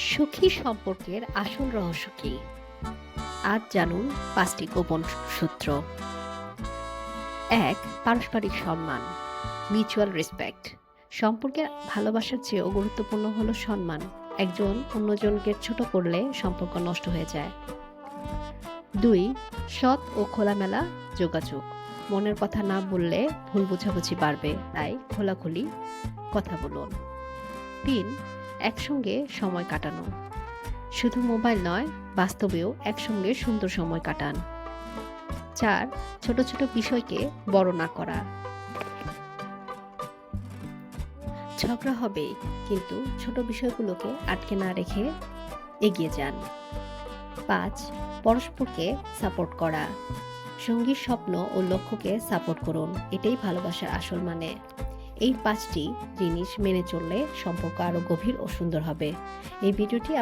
সুখী সম্পর্কের আসল রহস্য কি? আজ জানুন ৫টি গোপন সূত্র। ১. পারস্পরিক সম্মান, মিউচুয়াল রেসপেক্ট। সম্পর্কে ভালোবাসার চেয়েও গুরুত্বপূর্ণ হলো সম্মান। একজন অন্যজনকে ছোট করলে সম্পর্ক নষ্ট হয়ে যায়। ২. সৎ ও খোলামেলা যোগাযোগ। মনের কথা না বললে ভুল বোঝাবুঝি বাড়বে, তাই খোলাখুলি কথা বলুন। ৩. একসঙ্গে সময় কাটানো। শুধু মোবাইল নয়, বাস্তবেও একসঙ্গে সুন্দর সময় কাটান। ৪. ছোট ছোট বিষয়কে বড় না করা। ঝগড়া হবে, কিন্তু ছোট বিষয়গুলোকে আটকে না রেখে এগিয়ে যান। ৫. পরস্পরকে সাপোর্ট করা। সঙ্গীর স্বপ্ন ও লক্ষ্যকে সাপোর্ট করুন, এটাই ভালোবাসার আসল মানে। এই ৫টি জিনিস মেনে চললে সম্পর্ক আরো গভীর ও সুন্দর হবে। এই ভিডিওটি